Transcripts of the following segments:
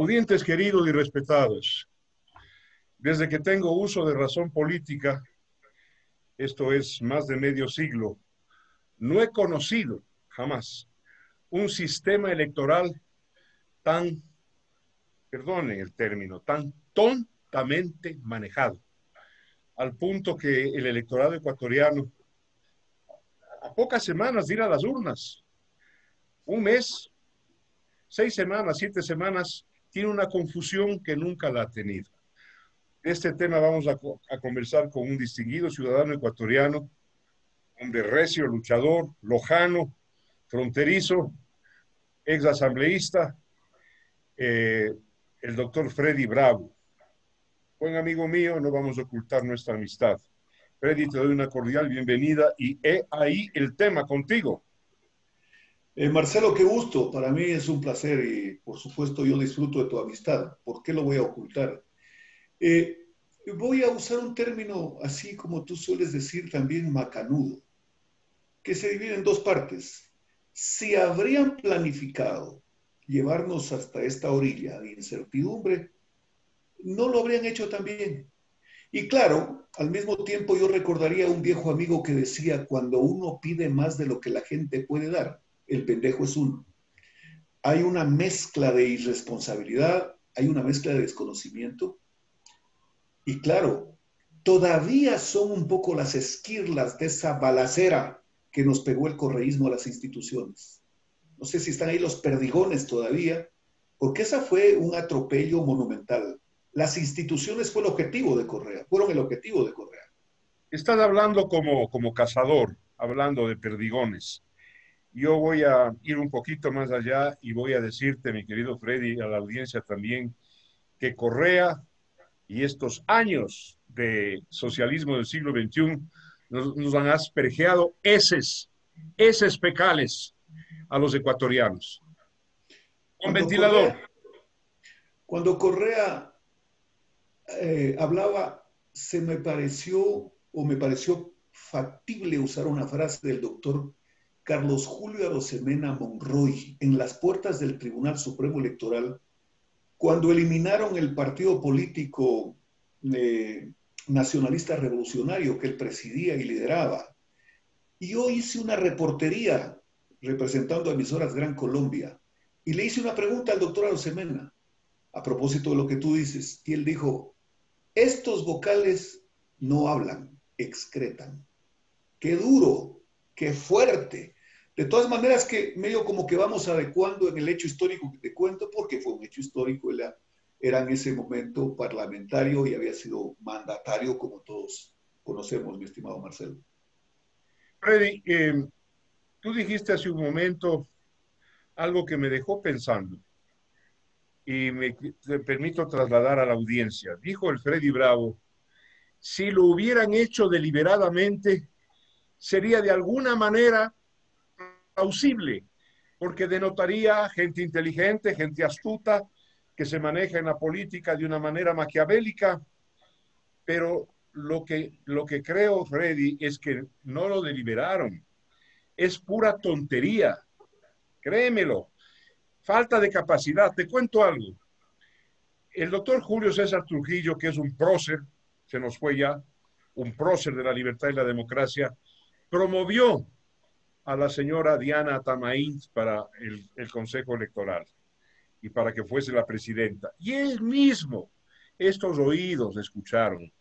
Audientes queridos y respetados, desde que tengo uso de razón política, esto es más de medio siglo, no he conocido jamás un sistema electoral tan, perdone el término, tan tontamente manejado, al punto que el electorado ecuatoriano, a pocas semanas de ir a las urnas, un mes, 6 semanas, 7 semanas, tiene una confusión que nunca la ha tenido. De este tema vamos a conversar con un distinguido ciudadano ecuatoriano, hombre recio, luchador, lojano, fronterizo, ex asambleísta, eh, el doctor Freddy Bravo. Buen amigo mío, no vamos a ocultar nuestra amistad. Freddy, te doy una cordial bienvenida y he ahí el tema contigo. Marcelo, qué gusto. Para mí es un placer y por supuesto yo disfruto de tu amistad. ¿Por qué lo voy a ocultar? Eh, Voy a usar un término así como tú sueles decir también macanudo, que se divide en dos partes. Si habrían planificado llevarnos hasta esta orilla de incertidumbre, no lo habrían hecho tan bien. Y claro, al mismo tiempo yo recordaría a un viejo amigo que decía, cuando uno pide más de lo que la gente puede dar, el pendejo es uno. Hay una mezcla de irresponsabilidad, hay una mezcla de desconocimiento y claro, todavía son un poco las esquirlas de esa balacera que nos pegó el correísmo a las instituciones. No sé si están ahí los perdigones todavía, porque esa fue un atropello monumental. Las instituciones fue el objetivo de Correa, fueron el objetivo de Correa. Estás hablando como cazador, hablando de perdigones. Yo voy a ir un poquito más allá y voy a decirte, mi querido Freddy, a la audiencia también, que Correa y estos años de socialismo del siglo XXI nos han aspergeado heces fecales a los ecuatorianos. Con Cuando ventilador. Correa, cuando Correa hablaba, me pareció factible usar una frase del doctor Carlos Julio Arosemena Monroy en las puertas del Tribunal Supremo Electoral, cuando eliminaron el partido político eh, nacionalista revolucionario que él presidía y lideraba. Y yo hice una reportería representando a emisoras Gran Colombia y le hice una pregunta al doctor Arosemena a propósito de lo que tú dices. Y él dijo, estos vocales no hablan, excretan. Qué duro, qué fuerte. De todas maneras que medio como que vamos adecuando en el hecho histórico que te cuento, porque fue un hecho histórico, él era en ese momento parlamentario y había sido mandatario, como todos conocemos, mi estimado Marcelo. Freddy, tú dijiste hace un momento algo que me dejó pensando y te permito trasladar a la audiencia. Dijo el Freddy Bravo, si lo hubieran hecho deliberadamente, sería de alguna manera plausible, porque denotaría gente inteligente, gente astuta, que se maneja en la política de una manera maquiavélica, pero lo que creo, Freddy, es que no lo deliberaron. Es pura tontería, créemelo. Falta de capacidad. Te cuento algo. El doctor Julio César Trujillo, que es un prócer, se nos fue ya, un prócer de la libertad y la democracia, promovió a la señora Diana Tamaín para el Consejo Electoral y para que fuese la presidenta. Y él mismo, estos oídos escucharon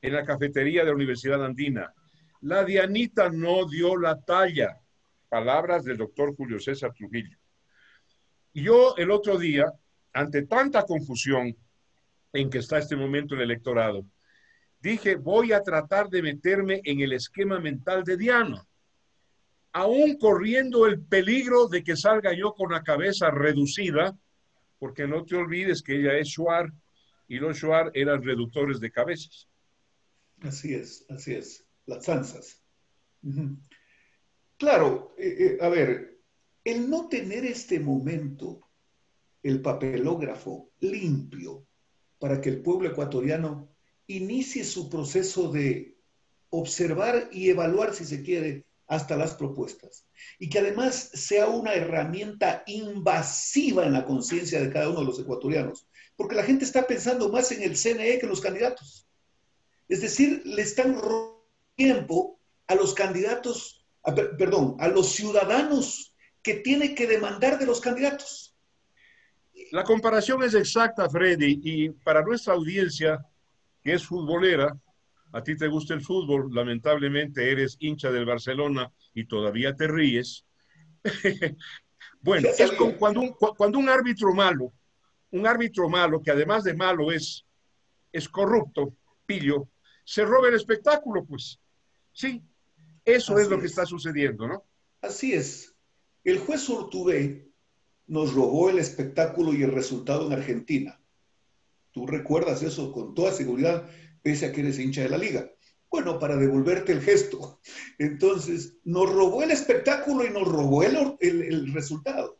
en la cafetería de la Universidad Andina. La Dianita no dio la talla. Palabras del doctor Julio César Trujillo. Y yo el otro día, ante tanta confusión en que está este momento el electorado, dije, voy a tratar de meterme en el esquema mental de Diana, aún corriendo el peligro de que salga yo con la cabeza reducida, porque no te olvides que ella es Shuar y los Shuar eran reductores de cabezas. Así es, las zanzas. Uh -huh. Claro, a ver, el no tener este momento, el papelógrafo limpio, para que el pueblo ecuatoriano inicie su proceso de observar y evaluar, si se quiere, hasta las propuestas, y que además sea una herramienta invasiva en la conciencia de cada uno de los ecuatorianos, porque la gente está pensando más en el CNE que en los candidatos. Es decir, le están robando tiempo a los candidatos, perdón, a los ciudadanos que tiene que demandar de los candidatos. La comparación es exacta, Freddy, y para nuestra audiencia, que es futbolera, a ti te gusta el fútbol, lamentablemente eres hincha del Barcelona y todavía te ríes. Bueno, Ya es como sabía. cuando un árbitro malo, que además de malo es corrupto, pillo, se roba el espectáculo, pues. Sí, eso es Así lo que está es. sucediendo, ¿no? Así es. El juez Urtubey nos robó el espectáculo y el resultado en Argentina. Tú recuerdas eso con toda seguridad, pese a que eres hincha de la liga. Bueno, para devolverte el gesto. Entonces, nos robó el espectáculo y nos robó el resultado.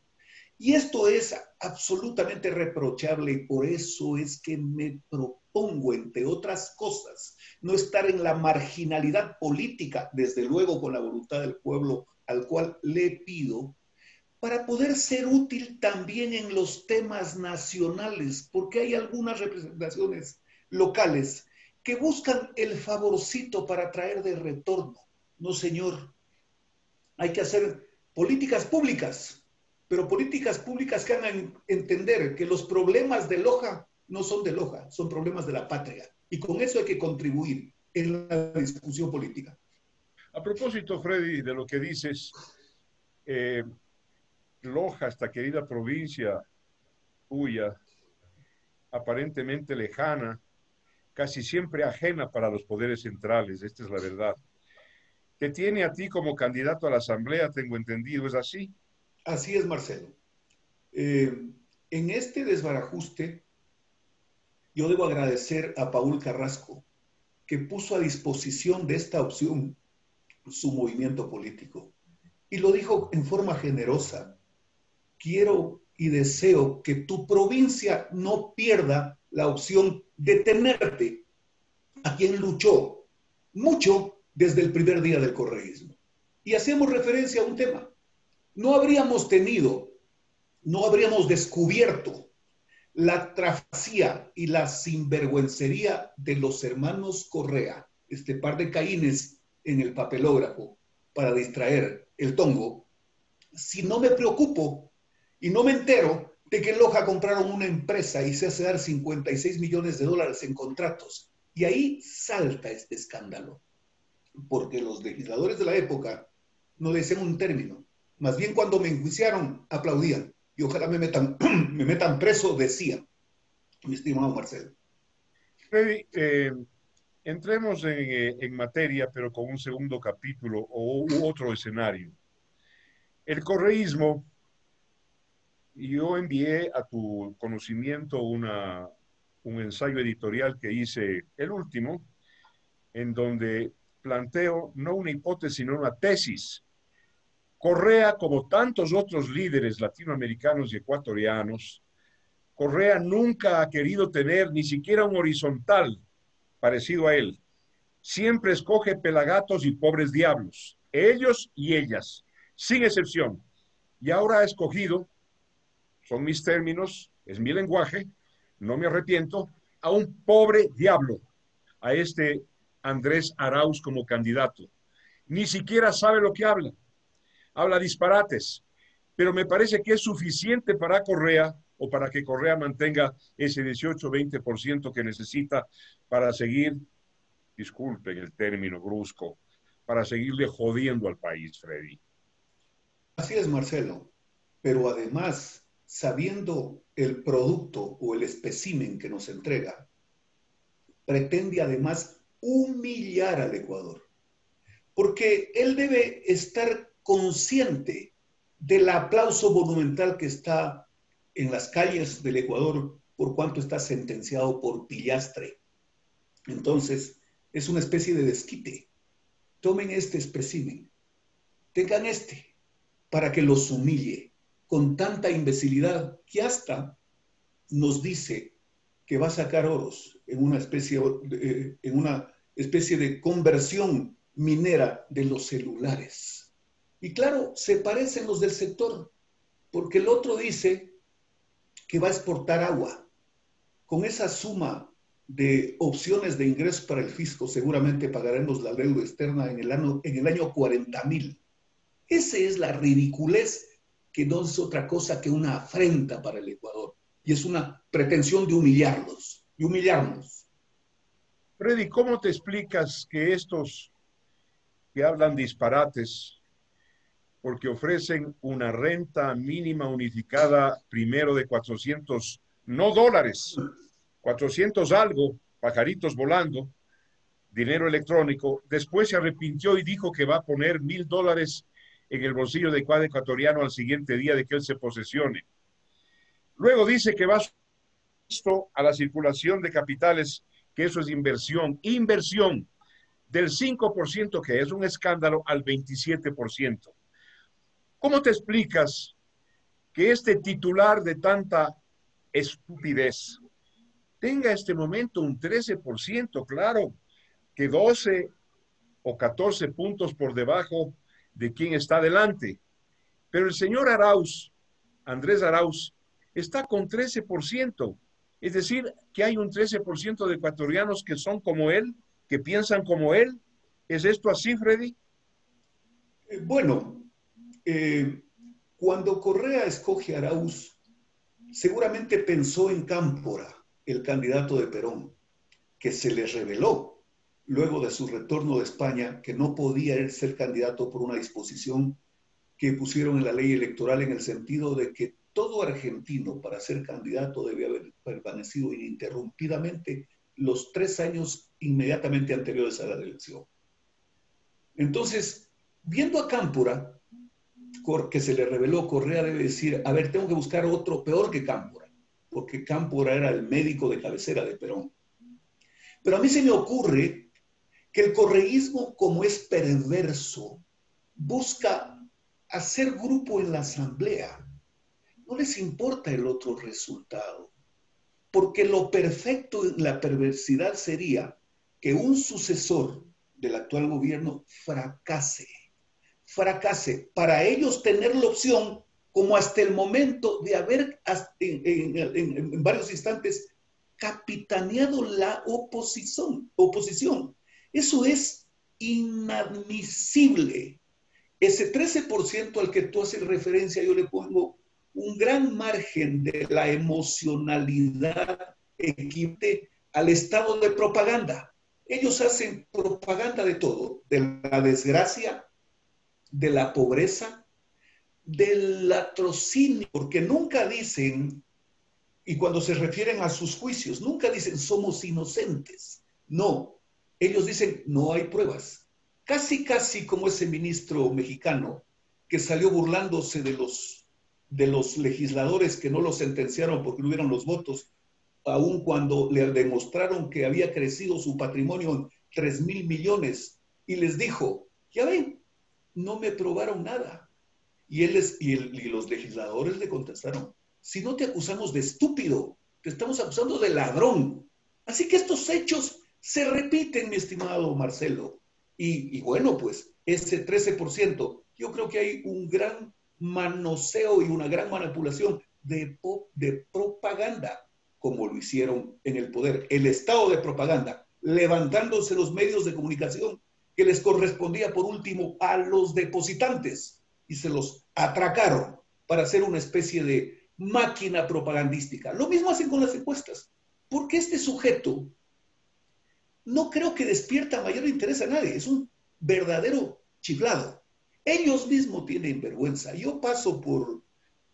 Y esto es absolutamente reprochable y por eso es que me propongo, entre otras cosas, no estar en la marginalidad política, desde luego con la voluntad del pueblo al cual le pido, para poder ser útil también en los temas nacionales, porque hay algunas representaciones locales que buscan el favorcito para traer de retorno. No, señor, hay que hacer políticas públicas, pero políticas públicas que hagan entender que los problemas de Loja no son de Loja, son problemas de la patria. Y con eso hay que contribuir en la discusión política. A propósito, Freddy, de lo que dices, eh, Loja, esta querida provincia tuya, aparentemente lejana, casi siempre ajena para los poderes centrales, esta es la verdad. Te tiene a ti como candidato a la Asamblea, tengo entendido, ¿es así? Así es, Marcelo. En este desbarajuste, yo debo agradecer a Paul Carrasco, que puso a disposición de esta opción su movimiento político. Y lo dijo en forma generosa. Quiero y deseo que tu provincia no pierda la opción de tenerte a quien luchó mucho desde el primer día del correísmo. Y hacemos referencia a un tema. No habríamos tenido, no habríamos descubierto la trafacía y la sinvergüencería de los hermanos Correa, este par de caínes en el papelógrafo para distraer el tongo, si no me preocupo y no me entero de que en Loja compraron una empresa y se hace dar 56 millones de dólares en contratos. Y ahí salta este escándalo, porque los legisladores de la época no decían un término. Más bien cuando me enjuiciaron, aplaudían. Y ojalá me metan, me metan preso, decían, mi estimado Marcelo. Freddy, entremos en materia, pero con un segundo capítulo o u otro escenario. El correísmo, yo envié a tu conocimiento un ensayo editorial que hice, el último, en donde planteo no una hipótesis, sino una tesis. Correa, como tantos otros líderes latinoamericanos y ecuatorianos, Correa nunca ha querido tener ni siquiera un horizontal parecido a él. Siempre escoge pelagatos y pobres diablos, ellos y ellas, sin excepción. Y ahora ha escogido, son mis términos, es mi lenguaje, no me arrepiento, a un pobre diablo, a este Andrés Arauz como candidato. Ni siquiera sabe lo que habla disparates, pero me parece que es suficiente para Correa o para que Correa mantenga ese 18-20% que necesita para seguir, disculpen el término brusco, para seguirle jodiendo al país, Freddy. Así es, Marcelo. Pero además, sabiendo el producto o el espécimen que nos entrega, pretende además humillar al Ecuador, porque él debe estar consciente del aplauso monumental que está en las calles del Ecuador por cuanto está sentenciado por pillastre. Entonces, es una especie de desquite. Tomen este espécimen, tengan este, para que los humille con tanta imbecilidad que hasta nos dice que va a sacar oros en una especie de conversión minera de los celulares. Y claro, se parecen los del sector, porque el otro dice que va a exportar agua. Con esa suma de opciones de ingresos para el fisco, seguramente pagaremos la deuda externa en el año 40.000. Esa es la ridiculez, que no es otra cosa que una afrenta para el Ecuador. Y es una pretensión de humillarlos y humillarnos. Freddy, ¿cómo te explicas que estos que hablan disparates porque ofrecen una renta mínima unificada primero de 400, no dólares, 400 algo, pajaritos volando, dinero electrónico, después se arrepintió y dijo que va a poner $1,000 en el bolsillo de cada ecuatoriano al siguiente día de que él se posesione? Luego dice que va a la circulación de capitales, que eso es inversión, inversión del 5%, que es un escándalo, al 27%. ¿Cómo te explicas que este titular de tanta estupidez tenga este momento un 13%? Claro que 12 o 14 puntos por debajo de quien está delante. Pero el señor Arauz, Andrés Arauz, está con 13%. Es decir, que hay un 13% de ecuatorianos que son como él, que piensan como él. ¿Es esto así, Freddy? Bueno, cuando Correa escoge a Arauz, seguramente pensó en Cámpora, el candidato de Perón, que se le reveló luego de su retorno de España que no podía él ser candidato por una disposición que pusieron en la ley electoral, en el sentido de que todo argentino para ser candidato debe haber permanecido ininterrumpidamente los 3 años inmediatamente anteriores a la elección. Entonces, viendo a Cámpora, que se le reveló, Correa debe decir, a ver, tengo que buscar otro peor que Cámpora, porque Cámpora era el médico de cabecera de Perón. Pero a mí se me ocurre que el correísmo, como es perverso, busca hacer grupo en la asamblea. No les importa el otro resultado, porque lo perfecto en la perversidad sería que un sucesor del actual gobierno fracase para ellos tener la opción, como hasta el momento de haber en varios instantes capitaneado la oposición. Eso es inadmisible. Ese 13% al que tú haces referencia, yo le pongo un gran margen de la emocionalidad equivalente al estado de propaganda. Ellos hacen propaganda de todo, de la desgracia, de la pobreza, del latrocinio, porque nunca dicen, y cuando se refieren a sus juicios, nunca dicen somos inocentes. No, ellos dicen no hay pruebas. Casi como ese ministro mexicano que salió burlándose de los legisladores que no lo sentenciaron porque no hubieron los votos, aun cuando le demostraron que había crecido su patrimonio en 3,000 millones, y les dijo, ya ven, no me probaron nada. Y los legisladores le contestaron, si no te acusamos de estúpido, te estamos acusando de ladrón. Así que estos hechos se repiten, mi estimado Marcelo. Y bueno, pues ese 13%, yo creo que hay un gran manoseo y una gran manipulación de propaganda, como lo hicieron en el poder. El estado de propaganda, levantándose los medios de comunicación que les correspondía por último a los depositantes, y se los atracaron para hacer una especie de máquina propagandística. Lo mismo hacen con las encuestas, porque este sujeto no creo que despierta mayor interés a nadie, es un verdadero chiflado. Ellos mismos tienen vergüenza. Yo paso por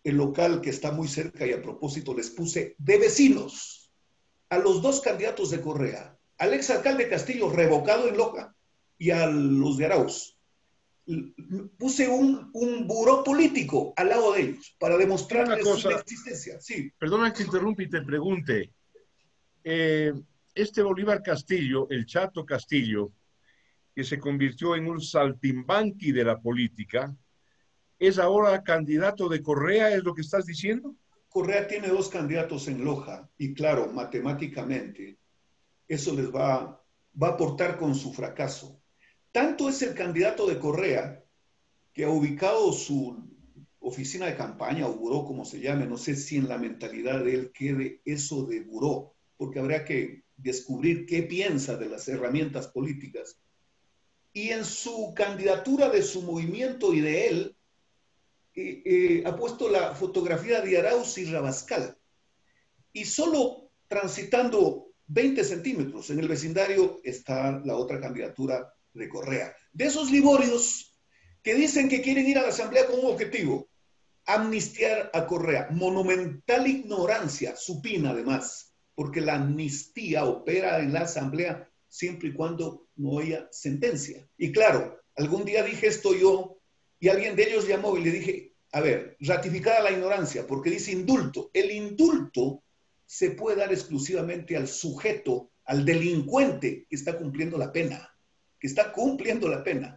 el local que está muy cerca y a propósito les puse de vecinos a los dos candidatos de Correa, al exalcalde Castillo, revocado en Loja, y a los de Arauz. Puse un buró político al lado de ellos para demostrarles su inexistencia. Sí. Perdona que interrumpa y te pregunte. Eh, este Bolívar Castillo, el Chato Castillo, que se convirtió en un saltimbanqui de la política, ¿es ahora candidato de Correa, es lo que estás diciendo? Correa tiene dos candidatos en Loja y claro, matemáticamente, eso les va a aportar con su fracaso. Tanto es el candidato de Correa que ha ubicado su oficina de campaña o buró, como se llame, no sé si en la mentalidad de él quede eso de buró, porque habría que descubrir qué piensa de las herramientas políticas. Y en su candidatura de su movimiento y de él, ha puesto la fotografía de Arauz y Rabascal. Y solo transitando 20 centímetros en el vecindario está la otra candidatura de Correa. De esos liborios que dicen que quieren ir a la Asamblea con un objetivo, amnistiar a Correa. Monumental ignorancia, supina además, porque la amnistía opera en la Asamblea siempre y cuando no haya sentencia. Y claro, algún día dije esto yo y alguien de ellos llamó y le dije, a ver, ratificada la ignorancia, porque dice indulto. El indulto se puede dar exclusivamente al sujeto, al delincuente que está cumpliendo la pena, que está cumpliendo la pena.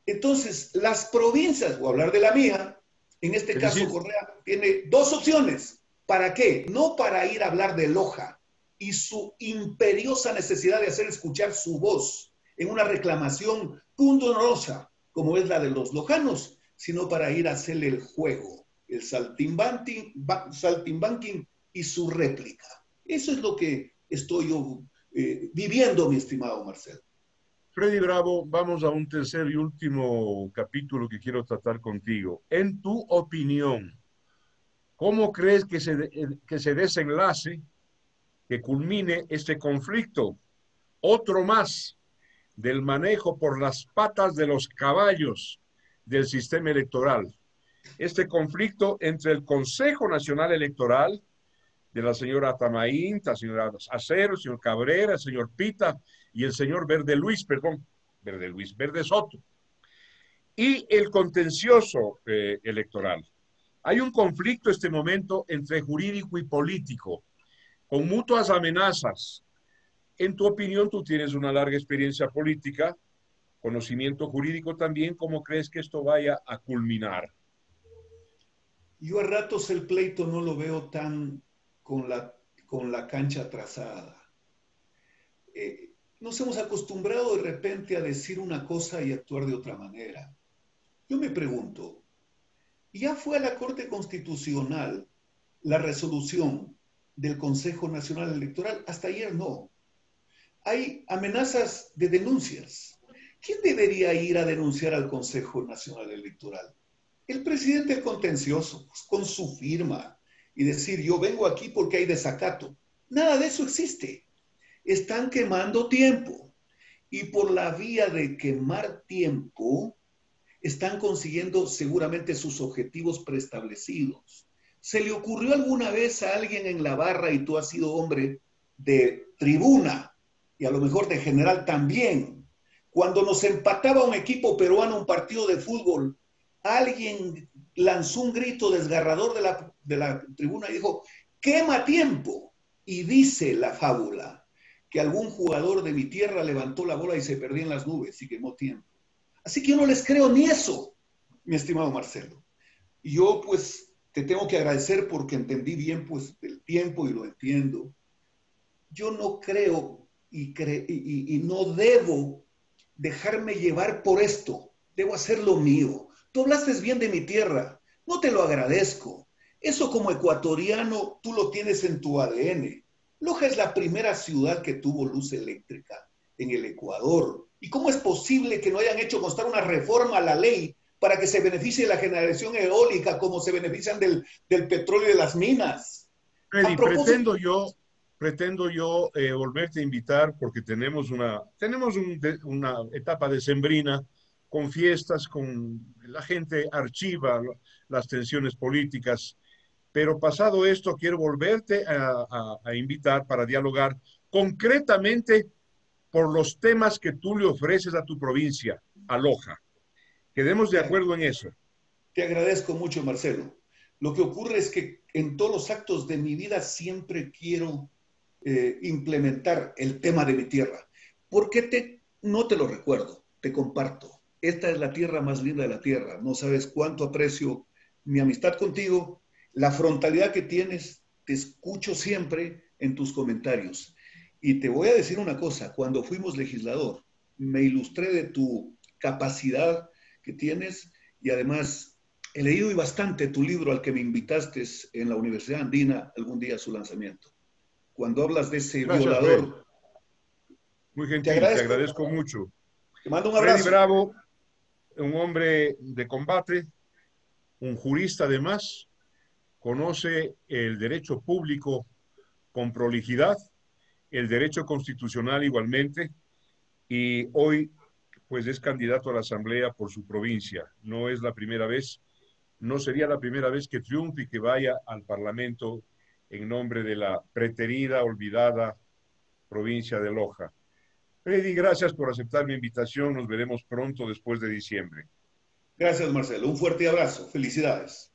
Entonces, las provincias, voy a hablar de la mía, en este Es caso decir, Correa tiene dos opciones. ¿Para qué? No para ir a hablar de Loja y su imperiosa necesidad de hacer escuchar su voz en una reclamación pundonorosa, como es la de los lojanos, sino para ir a hacerle el juego, el saltimbanking y su réplica. Eso es lo que estoy yo viviendo, mi estimado Marcelo. Freddy Bravo, vamos a un tercer y último capítulo que quiero tratar contigo. En tu opinión, ¿cómo crees que se desenlace, que culmine este conflicto? Otro más del manejo por las patas de los caballos del sistema electoral. Este conflicto entre el Consejo Nacional Electoral de la señora Tamaín, la señora Acero, el señor Cabrera, el señor Pita y el señor Verde Soto, y el contencioso electoral. Hay un conflicto en este momento entre jurídico y político, con mutuas amenazas. En tu opinión, tú tienes una larga experiencia política, conocimiento jurídico también. ¿Cómo crees que esto vaya a culminar? Yo a ratos el pleito no lo veo tan con la cancha trazada. Nos hemos acostumbrado de repente a decir una cosa y actuar de otra manera. Yo me pregunto, ¿ya fue a la Corte Constitucional la resolución del Consejo Nacional Electoral? Hasta ayer no. Hay amenazas de denuncias. ¿Quién debería ir a denunciar al Consejo Nacional Electoral? El presidente del contencioso, pues, con su firma y decir yo vengo aquí porque hay desacato. Nada de eso existe. Están quemando tiempo y por la vía de quemar tiempo están consiguiendo seguramente sus objetivos preestablecidos. ¿Se le ocurrió alguna vez a alguien en la barra, y tú has sido hombre de tribuna y a lo mejor de general también, cuando nos empataba un equipo peruano un partido de fútbol, alguien lanzó un grito desgarrador de la tribuna y dijo, quema tiempo? Y dice la fábula que algún jugador de mi tierra levantó la bola y se perdió en las nubes y quemó tiempo. Así que yo no les creo ni eso, mi estimado Marcelo. Y yo pues te tengo que agradecer porque entendí bien pues el tiempo y lo entiendo. Yo no creo y no debo dejarme llevar por esto. Debo hacer lo mío. Tú hablaste bien de mi tierra. No te lo agradezco. Eso como ecuatoriano tú lo tienes en tu ADN. Loja es la primera ciudad que tuvo luz eléctrica en el Ecuador. ¿Y cómo es posible que no hayan hecho constar una reforma a la ley para que se beneficie la generación eólica como se benefician del petróleo y de las minas? A Freddy, propósito, pretendo yo volverte a invitar porque tenemos una etapa decembrina con fiestas, con la gente archiva las tensiones políticas, pero pasado esto quiero volverte a invitar para dialogar concretamente por los temas que tú le ofreces a tu provincia, a Loja. Quedemos de te, acuerdo en eso. te agradezco mucho, Marcelo. Lo que ocurre es que en todos los actos de mi vida siempre quiero implementar el tema de mi tierra. ¿Por qué no te lo recuerdo? Te comparto. Esta es la tierra más linda de la tierra. No sabes cuánto aprecio mi amistad contigo, la frontalidad que tienes. Te escucho siempre en tus comentarios. Y te voy a decir una cosa. Cuando fuimos legislador, me ilustré de tu capacidad que tienes y además he leído y bastante tu libro al que me invitaste en la Universidad Andina algún día a su lanzamiento. Cuando hablas de ese Gracias, Freddy. violador, Muy te gentil, te agradezco, agradezco mucho. te mando un Freddy abrazo. Bravo, un hombre de combate, un jurista además, conoce el derecho público con prolijidad, el derecho constitucional igualmente, y hoy pues es candidato a la Asamblea por su provincia. No es la primera vez, no sería la primera vez que triunfe y que vaya al Parlamento en nombre de la preterida, olvidada provincia de Loja. Freddy, gracias por aceptar mi invitación. Nos veremos pronto después de diciembre. Gracias, Marcelo. Un fuerte abrazo. Felicidades.